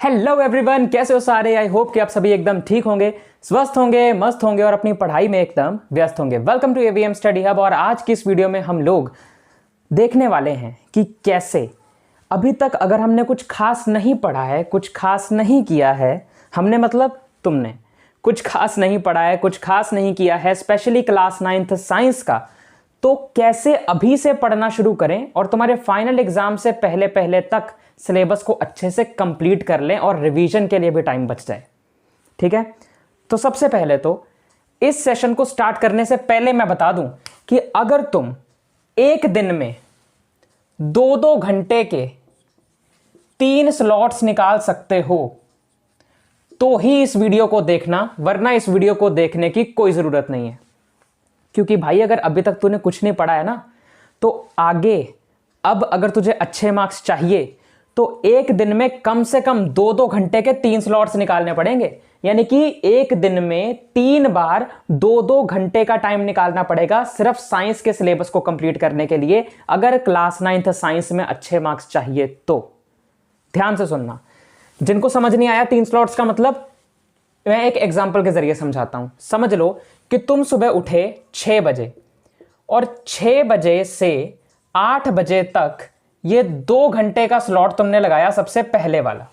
Hello everyone, कैसे हो सारे। आई होप कि आप सभी एकदम ठीक होंगे, स्वस्थ होंगे, मस्त होंगे और अपनी पढ़ाई में एकदम व्यस्त होंगे। Welcome to AVM study hub. और आज की इस वीडियो में हम लोग देखने वाले हैं कि कैसे अभी तक अगर हमने कुछ खास नहीं पढ़ा है, कुछ खास नहीं किया है, हमने मतलब तुमने कुछ खास नहीं पढ़ा है, कुछ खास नहीं किया है, स्पेशली क्लास 9th साइंस का, तो कैसे अभी से पढ़ना शुरू करें और तुम्हारे फाइनल एग्जाम से पहले पहले तक सिलेबस को अच्छे से कंप्लीट कर लें और रिवीजन के लिए भी टाइम बच जाए। ठीक है, तो सबसे पहले तो इस सेशन को स्टार्ट करने से पहले मैं बता दूं कि अगर तुम एक दिन में 2-2 घंटे के 3 स्लॉट्स निकाल सकते हो तो ही इस वीडियो को देखना, वरना इस वीडियो को देखने की कोई जरूरत नहीं है। क्योंकि भाई अगर अभी तक तूने कुछ नहीं पढ़ा है ना, तो आगे अब अगर तुझे अच्छे मार्क्स चाहिए तो एक दिन में कम से कम 2-2 घंटे के 3 स्लॉट्स निकालने पड़ेंगे। यानी कि एक दिन में 3 बार 2-2 घंटे का टाइम निकालना पड़ेगा सिर्फ साइंस के सिलेबस को कंप्लीट करने के लिए, अगर क्लास 9th साइंस में अच्छे मार्क्स चाहिए तो। ध्यान से सुनना, जिनको समझ नहीं आया 3 स्लॉट्स का मतलब, मैं एक एग्जाम्पल के जरिए समझाता हूं। समझ लो कि तुम सुबह उठे 6 बजे और 6 बजे से 8 बजे तक ये 2 घंटे का स्लॉट तुमने लगाया, सबसे पहले वाला।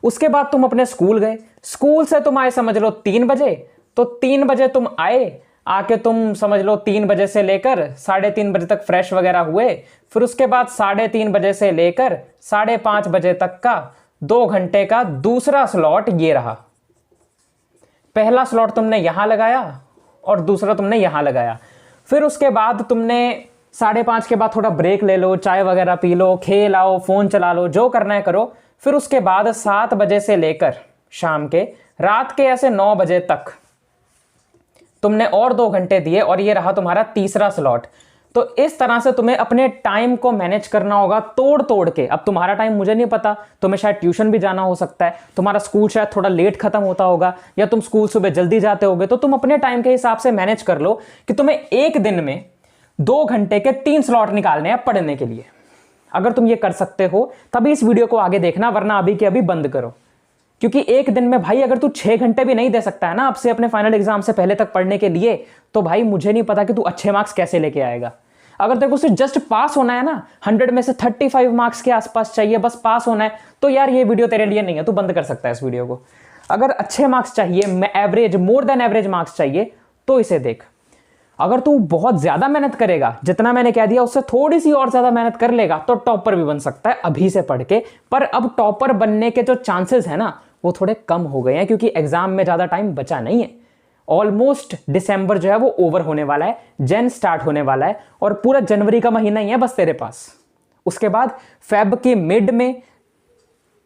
उसके बाद तुम अपने स्कूल गए, स्कूल से तुम आए समझ लो 3 बजे, तो 3 बजे तुम आए, आके तुम समझ लो 3 बजे से लेकर 3:30 बजे तक फ्रेश वगैरह हुए। फिर उसके बाद 3:30 बजे से लेकर 5:30 बजे तक का 2 घंटे का दूसरा स्लॉट ये रहा। पहला स्लॉट तुमने यहां लगाया और दूसरा तुमने यहां लगाया। फिर उसके बाद तुमने 5:30 के बाद थोड़ा ब्रेक ले लो, चाय वगैरह पी लो, खेल आओ, फोन चला लो, जो करना है करो। फिर उसके बाद 7 बजे से लेकर शाम के रात के ऐसे 9 बजे तक तुमने और 2 घंटे दिए और ये रहा तुम्हारा तीसरा स्लॉट। तो इस तरह से तुम्हें अपने टाइम को मैनेज करना होगा तोड़ तोड़ के। अब तुम्हारा टाइम मुझे नहीं पता, तुम्हें शायद ट्यूशन भी जाना हो सकता है, तुम्हारा स्कूल शायद थोड़ा लेट खत्म होता होगा, या तुम स्कूल सुबह जल्दी जाते होगे, तो तुम अपने टाइम के हिसाब से मैनेज कर लो कि तुम्हें एक दिन में 2 घंटे के 3 स्लॉट निकालने हैं पढ़ने के लिए। अगर तुम ये कर सकते हो तभी इस वीडियो को आगे देखना, वरना अभी के अभी बंद करो। क्योंकि एक दिन में भाई अगर तू 6 घंटे भी नहीं दे सकता है ना अब से अपने फाइनल एग्जाम से पहले तक पढ़ने के लिए, तो भाई मुझे नहीं पता कि तू अच्छे मार्क्स कैसे लेके आएगा। अगर तेरे को सिर्फ जस्ट पास होना है ना, 100 में से 35 मार्क्स के आसपास चाहिए, बस पास होना है, तो यार ये वीडियो तेरे लिए नहीं है, तू बंद कर सकता है इस वीडियो को। अगर अच्छे मार्क्स चाहिए, average, more than average marks चाहिए, तो इसे देख। अगर तू बहुत ज्यादा मेहनत करेगा, जितना मैंने कह दिया उससे थोड़ी सी और ज्यादा मेहनत कर लेगा, तो टॉपर भी बन सकता है अभी से पढ़ के। पर अब टॉपर बनने के जो चांसेस है ना, वो थोड़े कम हो गए हैं, क्योंकि एग्जाम में ज्यादा टाइम बचा नहीं है। ऑलमोस्ट दिसंबर जो है वो ओवर होने वाला है, जन स्टार्ट होने वाला है, और पूरा जनवरी का महीना ही है बस तेरे पास। उसके बाद फेब के मिड में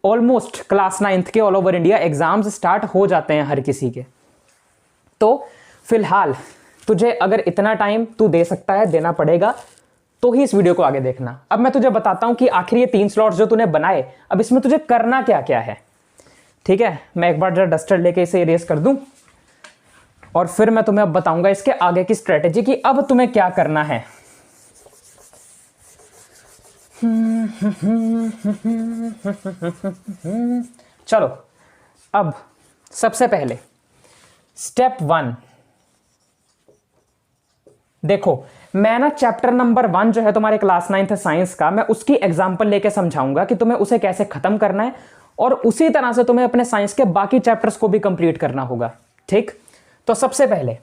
ऑलमोस्ट क्लास 9th के all over India exams start हो जाते हैं हर किसी के। तो फिलहाल तुझे अगर इतना टाइम तू दे सकता है, देना पड़ेगा, तो ही इस वीडियो को आगे देखना। अब मैं तुझे बताता हूं कि आखिर ये 3 स्लॉट्स जो तूने बनाए, अब इसमें तुझे करना क्या क्या है। ठीक है, मैं एक बार जरा डस्टर लेके इसे इरेज कर दूं और फिर मैं तुम्हें अब बताऊंगा इसके आगे की स्ट्रेटेजी कि अब तुम्हें क्या करना है। चलो, अब सबसे पहले स्टेप 1 देखो। मैं ना चैप्टर नंबर 1 जो है तुम्हारे क्लास 9th साइंस का, मैं उसकी एग्जांपल लेके समझाऊंगा कि तुम्हें उसे कैसे खत्म करना है, और उसी तरह से तुम्हें अपने साइंस के बाकी चैप्टर्स को भी कंप्लीट करना होगा। ठीक, तो सबसे पहले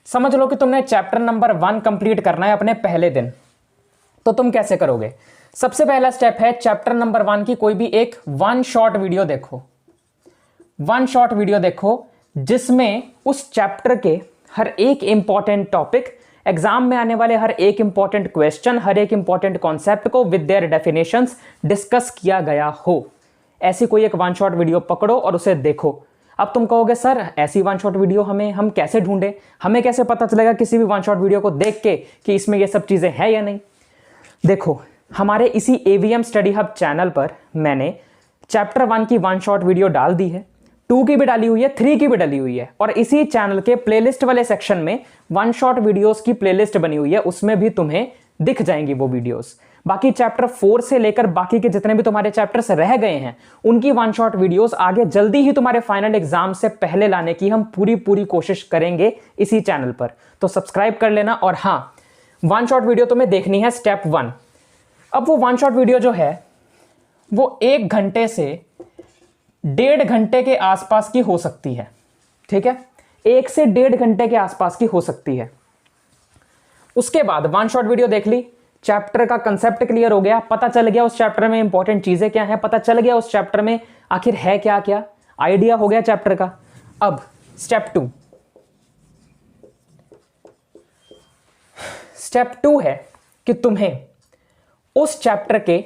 समझ लो कि तुमने चैप्टर नंबर 1 कंप्लीट करना है अपने पहले दिन। तो तुम कैसे करोगे? सबसे पहला स्टेप है चैप्टर नंबर 1 की कोई भी एक 1 शॉर्ट वीडियो देखो। 1 शॉर्ट वीडियो देखो जिसमें उस चैप्टर के हर एक इंपॉर्टेंट टॉपिक, एग्जाम में आने वाले हर एक इंपॉर्टेंट क्वेश्चन, हर एक इंपॉर्टेंट कॉन्सेप्ट को विद देयर डेफिनेशंस डिस्कस किया गया हो। ऐसी कोई एक 1 शॉर्ट वीडियो पकड़ो और उसे देखो। अब तुम कहोगे सर ऐसी 1 शॉर्ट वीडियो हम कैसे ढूंढे, हमें कैसे पता चलेगा किसी भी 1 शॉर्ट वीडियो को देख के कि इसमें ये सब चीजें हैं या नहीं? देखो, हमारे इसी एवीएम स्टडी हब चैनल पर मैंने चैप्टर 1 की 1 शॉर्ट वीडियो डाल दी है, 2 की भी डाली हुई है, 3 की भी डाली हुई है, और इसी चैनल के प्लेलिस्ट वाले सेक्शन में 1 शॉर्ट वीडियोस की प्लेलिस्ट बनी हुई है, उसमें भी तुम्हें दिख जाएंगी वो वीडियोस। बाकी चैप्टर 4 से लेकर बाकी के जितने भी तुम्हारे चैप्टर्स रह गए हैं उनकी वन शॉट वीडियोस आगे जल्दी ही तुम्हारे फाइनल एग्जाम से पहले लाने की हम पूरी कोशिश करेंगे इसी चैनल पर। तो सब्सक्राइब कर लेना। और हाँ, वन शॉट वीडियो तुम्हें देखनी है स्टेप 1। अब वो वन शॉट वीडियो जो है वो 1 घंटे से 1.5 घंटे के आसपास की हो सकती है। ठीक है, 1 से 1.5 घंटे के आसपास की हो सकती है। उसके बाद वन शॉट वीडियो देख ली, चैप्टर का कंसेप्ट क्लियर हो गया, पता चल गया उस चैप्टर में इंपॉर्टेंट चीजें क्या हैं, पता चल गया उस चैप्टर में आखिर है क्या क्या, आइडिया हो गया चैप्टर का। अब स्टेप 2। स्टेप 2 है कि तुम्हें उस चैप्टर के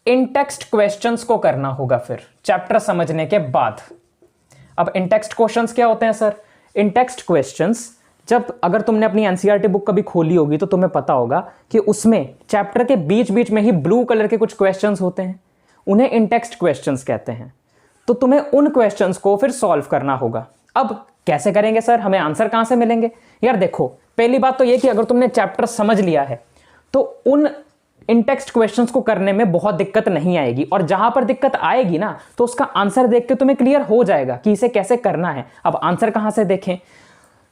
इन टेक्स्ट क्वेश्चंस को करना होगा फिर चैप्टर समझने के बाद। अब इन टेक्स्ट क्वेश्चंस क्या होते हैं सर? इन टेक्स्ट क्वेश्चंस, जब अगर तुमने अपनी एनसीईआरटी बुक कभी खोली होगी तो तुम्हें पता होगा कि उसमें चैप्टर के बीच बीच में ही ब्लू कलर के कुछ क्वेश्चंस होते हैं, उन्हें इन टेक्स्ट क्वेश्चंस कहते हैं। तो तुम्हें उन क्वेश्चंस को फिर सॉल्व करना होगा। अब कैसे करेंगे सर, हमें आंसर कहां से मिलेंगे? यार देखो, पहली बात तो यह कि अगर तुमने चैप्टर समझ लिया है तो उन इन टेक्स्ट क्वेश्चंस को करने में बहुत दिक्कत नहीं आएगी, और जहां पर दिक्कत आएगी ना तो उसका आंसर देख के तुम्हें क्लियर हो जाएगा कि इसे कैसे करना है। अब आंसर कहां से देखें?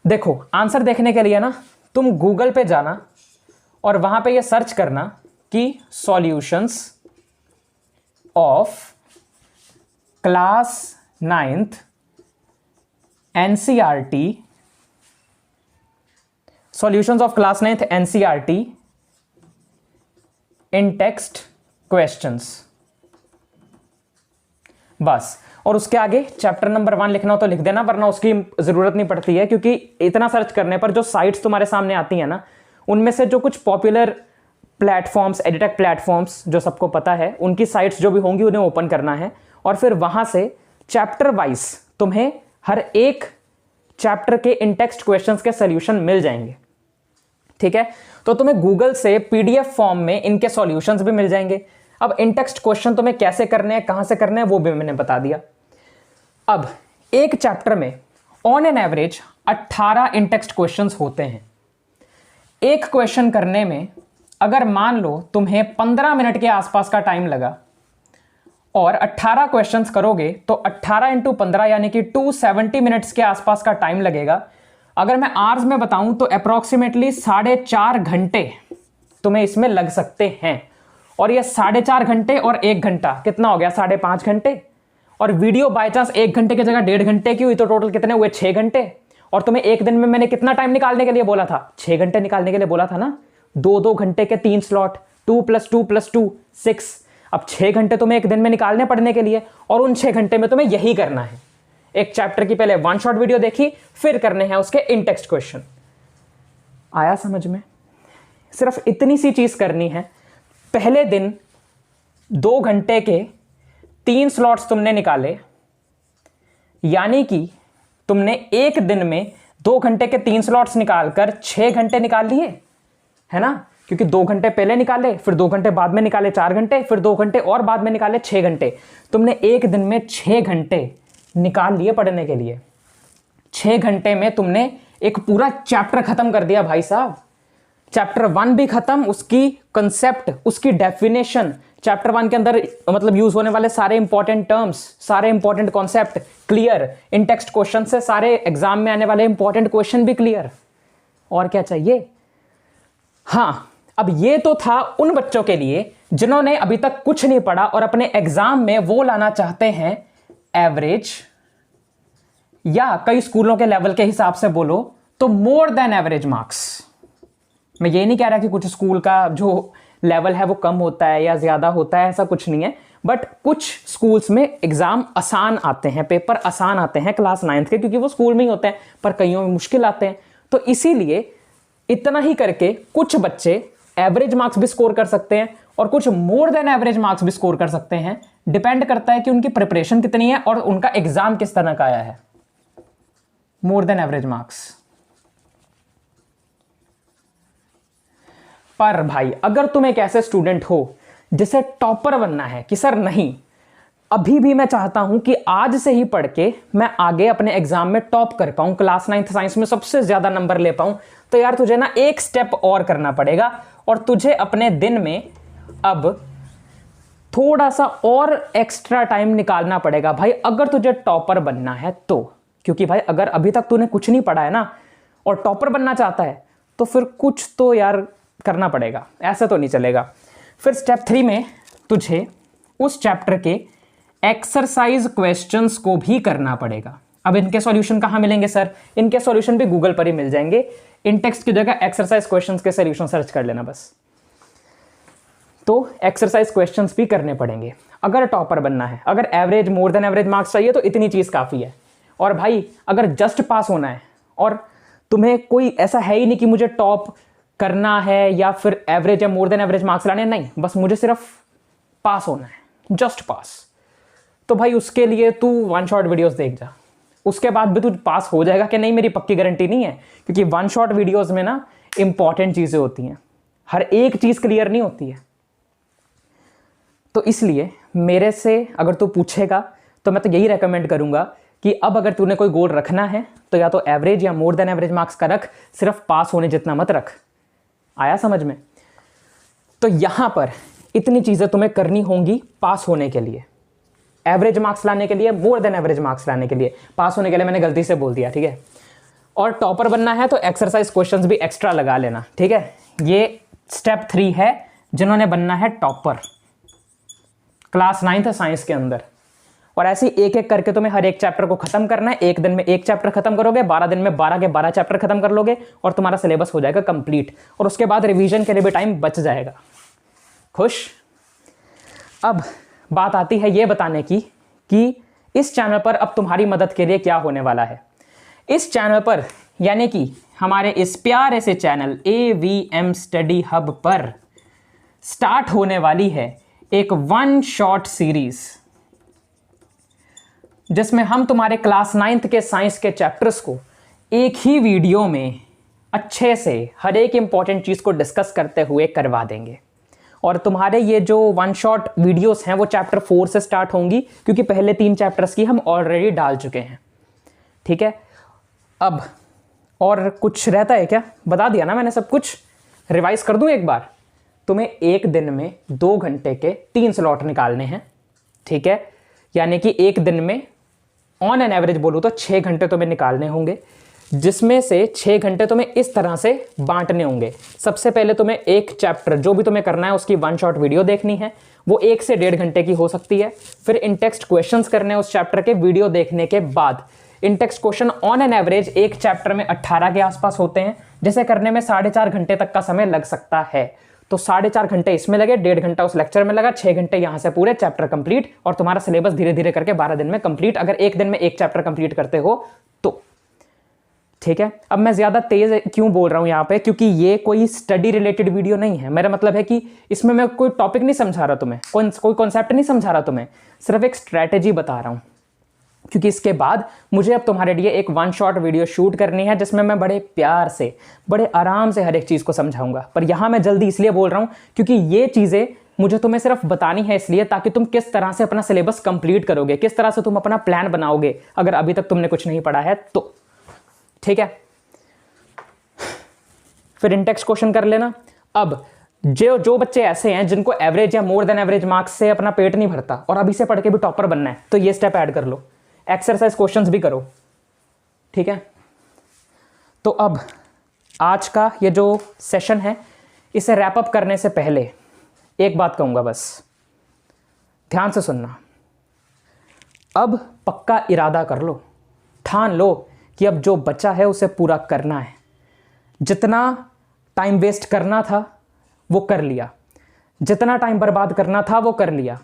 देखो, आंसर देखने के लिए ना तुम गूगल पे जाना और वहां पे ये सर्च करना कि solutions of class 9th NCERT, solutions of class 9th NCERT in text questions, बस। और उसके आगे चैप्टर नंबर 1 लिखना हो तो लिख देना, वरना उसकी जरूरत नहीं पड़ती है, क्योंकि इतना सर्च करने पर जो साइट्स तुम्हारे सामने आती हैं ना, उनमें से जो कुछ पॉपुलर प्लेटफॉर्म्स, एडिटेक प्लेटफॉर्म्स जो सबको पता है, उनकी साइट्स जो भी होंगी उन्हें ओपन करना है, और फिर वहां से चैप्टर वाइज तुम्हें हर एक चैप्टर के इन टेक्स्ट क्वेश्चंस के सोल्यूशन मिल जाएंगे। ठीक है, तो तुम्हें गूगल से पीडीएफ फॉर्म में इनके सॉल्यूशंस भी मिल जाएंगे। अब इन टेक्स्ट क्वेश्चन तुम्हें कैसे करने हैं, कहां से करने हैं, वो भी मैंने बता दिया। अब एक चैप्टर में on an average 18 in text questions होते हैं। एक क्वेश्चन करने में अगर मान लो तुम्हें 15 मिनट के आसपास का टाइम लगा और 18 क्वेश्चंस करोगे तो 18 × 15 यानी कि 270 मिनट्स के आसपास का टाइम लगेगा। अगर मैं आवर्स में बताऊं तो अप्रोक्सीमेटली 4.5 घंटे तुम्हें इसमें लग सकते हैं। और ये 4.5 घंटे और 1 घंटा कितना हो गया? 5.5 घंटे। और वीडियो बाय चांस 1 घंटे की जगह 1.5 घंटे की हुई तो टोटल कितने हुए? 6 घंटे। और तुम्हें एक दिन में मैंने कितना टाइम निकालने के लिए बोला था? 6 घंटे निकालने के लिए बोला था ना। 2-2 घंटे के 3 स्लॉट, 2 + 2 + 2 6। अब 6 घंटे तुम्हें एक दिन में निकालने पड़ने के लिए, और उन 6 घंटे में तुम्हें यही करना है। एक चैप्टर की पहले वन शॉट वीडियो देखी, फिर करने हैं उसके इन टेक्स्ट क्वेश्चन। आया समझ में? सिर्फ इतनी सी चीज करनी है। पहले दिन 2 घंटे के 3 स्लॉट्स तुमने निकाले, यानी कि तुमने एक दिन में 2 घंटे के 3 स्लॉट्स निकालकर 6 घंटे निकाल लिए, है ना? क्योंकि 2 घंटे पहले निकाले, फिर 2 घंटे बाद में निकाले 4 घंटे, फिर 2 घंटे और बाद में निकाले 6 घंटे। तुमने एक दिन में 6 घंटे निकाल लिए पढ़ने के लिए। 6 घंटे में तुमने एक पूरा चैप्टर खत्म कर दिया भाई साहब। चैप्टर 1 भी खत्म, उसकी कंसेप्ट, उसकी डेफिनेशन, चैप्टर 1 के अंदर मतलब यूज होने वाले सारे इंपॉर्टेंट टर्म्स, सारे इंपॉर्टेंट कॉन्सेप्ट क्लियर। इन टेक्स्ट क्वेश्चन से सारे एग्जाम में आने वाले इंपॉर्टेंट क्वेश्चन भी क्लियर। और क्या चाहिए? हाँ, अब ये तो था उन बच्चों के लिए जिन्होंने अभी तक कुछ नहीं पढ़ा और अपने एग्जाम में वो लाना चाहते हैं एवरेज, या कई स्कूलों के लेवल के हिसाब से बोलो तो मोर देन एवरेज मार्क्स। मैं ये नहीं कह रहा कि कुछ स्कूल का जो लेवल है वो कम होता है या ज्यादा होता है, ऐसा कुछ नहीं है। बट कुछ स्कूल्स में एग्जाम आसान आते हैं, पेपर आसान आते हैं क्लास 9th के, क्योंकि वो स्कूल में ही होते हैं, पर कईयों में मुश्किल आते हैं। तो इसीलिए इतना ही करके कुछ बच्चे एवरेज मार्क्स भी स्कोर कर सकते हैं और कुछ मोर देन एवरेज मार्क्स भी स्कोर कर सकते हैं। डिपेंड करता है कि उनकी प्रिपरेशन कितनी है और उनका एग्जाम किस तरह का आया है। More than average marks. पर भाई अगर तुम एक ऐसे स्टूडेंट हो जिसे टॉपर बनना है कि सर नहीं, अभी भी मैं चाहता हूं कि आज से ही पढ़ के मैं आगे अपने एग्जाम में टॉप कर पाऊं, क्लास 9th साइंस में सबसे ज्यादा नंबर ले पाऊं, तो यार तुझे ना एक स्टेप और करना पड़ेगा और तुझे अपने दिन में अब थोड़ा सा और एक्स्ट्रा टाइम निकालना पड़ेगा भाई अगर तुझे टॉपर बनना है तो। क्योंकि भाई अगर अभी तक तूने कुछ नहीं पढ़ा है ना और टॉपर बनना चाहता है तो फिर कुछ तो यार करना पड़ेगा, ऐसा तो नहीं चलेगा। फिर स्टेप 3 में तुझे उस चैप्टर के एक्सरसाइज क्वेश्चंस को भी करना पड़ेगा। अब इनके सॉल्यूशन कहाँ मिलेंगे सर? इनके सॉल्यूशन भी गूगल पर ही मिल जाएंगे। इन टेक्स्ट की जगह एक्सरसाइज क्वेश्चंस के सॉल्यूशन सर्च कर लेना बस। तो एक्सरसाइज क्वेश्चंस भी करने पड़ेंगे अगर टॉपर बनना है। अगर average more than average marks चाहिए तो इतनी चीज़ काफ़ी है। और भाई अगर जस्ट पास होना है और तुम्हें कोई ऐसा है ही नहीं कि मुझे टॉप करना है या फिर एवरेज या मोर देन एवरेज मार्क्स लाने, नहीं, बस मुझे सिर्फ पास होना है, जस्ट पास, तो भाई उसके लिए तू वन शॉट वीडियोस देख जा। उसके बाद भी तू पास हो जाएगा कि नहीं मेरी पक्की गारंटी नहीं है, क्योंकि वन शॉट वीडियोस में ना इंपॉर्टेंट चीज़ें होती हैं, हर एक चीज़ क्लियर नहीं होती है। तो इसलिए मेरे से अगर तू पूछेगा तो मैं तो यही रेकमेंड करूंगा कि अब अगर तूने कोई गोल रखना है तो या तो एवरेज या मोर देन एवरेज मार्क्स का रख, सिर्फ पास होने जितना मत रख। आया समझ में? तो यहां पर इतनी चीज़ें तुम्हें करनी होंगी पास होने के लिए, एवरेज मार्क्स लाने के लिए, मोर देन एवरेज मार्क्स लाने के लिए। पास होने के लिए मैंने गलती से बोल दिया, ठीक है। और टॉपर बनना है तो एक्सरसाइज क्वेश्चंस भी एक्स्ट्रा लगा लेना, ठीक है। ये स्टेप 3 है जिन्होंने बनना है टॉपर क्लास 9th साइंस के अंदर। और ऐसे एक एक करके तुम्हें हर एक चैप्टर को खत्म करना है। एक दिन में एक चैप्टर खत्म करोगे, 12 दिन में 12 के 12 चैप्टर खत्म कर लोगे और तुम्हारा सिलेबस हो जाएगा कंप्लीट। और उसके बाद रिवीजन के लिए भी टाइम बच जाएगा। खुश? अब बात आती है ये बताने की कि इस चैनल पर अब तुम्हारी मदद के लिए क्या होने वाला है। इस चैनल पर यानी कि हमारे इस प्यारे से चैनल AVM स्टडी हब पर स्टार्ट होने वाली है एक वन शॉट सीरीज, जिसमें हम तुम्हारे क्लास 9th के साइंस के चैप्टर्स को एक ही वीडियो में अच्छे से हर एक इंपॉर्टेंट चीज़ को डिस्कस करते हुए करवा देंगे। और तुम्हारे ये जो वन शॉट वीडियोस हैं वो चैप्टर 4 से स्टार्ट होंगी, क्योंकि पहले 3 चैप्टर्स की हम ऑलरेडी डाल चुके हैं, ठीक है। अब और कुछ रहता है क्या? बता दिया ना मैंने सब कुछ। रिवाइज कर दूं एक बार। तुम्हें एक दिन में 2 घंटे के 3 स्लॉट निकालने हैं, ठीक है। यानी कि एक दिन में ऑन एन एवरेज बोलूँ तो 6 घंटे तुम्हें निकालने होंगे, जिसमें से 6 घंटे तुम्हें इस तरह से बांटने होंगे। सबसे पहले तुम्हें एक चैप्टर जो भी तुम्हें करना है उसकी वन शॉट वीडियो देखनी है, वो 1 से 1.5 घंटे की हो सकती है। फिर इन टेक्स्ट क्वेश्चंस करने हैं उस चैप्टर के वीडियो देखने के बाद। In text question on an average एक चैप्टर में 18 के आसपास होते हैं, जिसे करने में 4.5 घंटे तक का समय लग सकता है। तो 4.5 घंटे इसमें लगे, 1.5 घंटा उस लेक्चर में लगा, 6 घंटे यहाँ से पूरे चैप्टर कंप्लीट, और तुम्हारा सिलेबस धीरे धीरे करके 12 दिन में कंप्लीट, अगर एक दिन में एक चैप्टर कंप्लीट करते हो तो, ठीक है। अब मैं ज्यादा तेज क्यों बोल रहा हूँ यहाँ पे, क्योंकि ये कोई स्टडी रिलेटेड वीडियो नहीं है। मेरा मतलब है कि इसमें मैं कोई टॉपिक नहीं समझा रहा तुम्हें, कोई कॉन्सेप्ट नहीं समझा रहा तुम्हें, सिर्फ एक स्ट्रैटेजी बता रहा हूँ। क्योंकि इसके बाद मुझे अब तुम्हारे लिए एक वन शॉट वीडियो शूट करनी है, जिसमें मैं बड़े प्यार से, बड़े आराम से हर एक चीज़ को समझाऊंगा। पर यहाँ मैं जल्दी इसलिए बोल रहा हूँ क्योंकि ये चीज़ें मुझे तुम्हें सिर्फ बतानी है इसलिए, ताकि तुम किस तरह से अपना सिलेबस कंप्लीट करोगे, किस तरह से तुम अपना प्लान बनाओगे, अगर अभी तक तुमने कुछ नहीं पढ़ा है तो, ठीक है। फिर इन टेक्स्ट क्वेश्चन कर लेना। अब जो बच्चे ऐसे हैं जिनको एवरेज या मोर देन एवरेज मार्क्स से अपना पेट नहीं भरता और अभी से पढ़ के भी टॉपर बनना है, तो ये स्टेप ऐड कर लो, एक्सरसाइज क्वेश्चंस भी करो, ठीक है। तो अब आज का ये जो सेशन है, इसे रैप अप करने से पहले एक बात कहूंगा, बस ध्यान से सुनना। अब पक्का इरादा कर लो, ठान लो कि अब जो बचा है उसे पूरा करना है। जितना टाइम वेस्ट करना था वो कर लिया, जितना टाइम बर्बाद करना था वो कर लिया,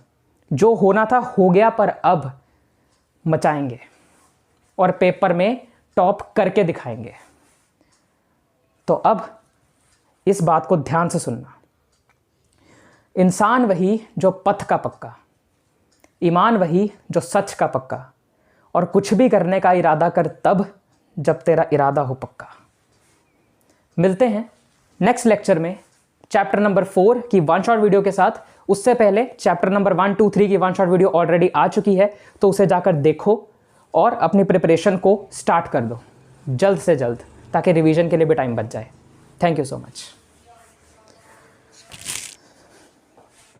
जो होना था हो गया, पर अब मचाएंगे और पेपर में टॉप करके दिखाएंगे। तो अब इस बात को ध्यान से सुनना। इंसान वही जो पथ का पक्का, ईमान वही जो सच का पक्का, और कुछ भी करने का इरादा कर तब जब तेरा इरादा हो पक्का। मिलते हैं नेक्स्ट लेक्चर में चैप्टर नंबर 4 की वन शॉट वीडियो के साथ। उससे पहले चैप्टर नंबर 1, 2, 3 की वन शॉट वीडियो ऑलरेडी आ चुकी है, तो उसे जाकर देखो और अपनी प्रिपरेशन को स्टार्ट कर दो जल्द से जल्द, ताकि रिवीजन के लिए भी टाइम बच जाए। Thank you so much.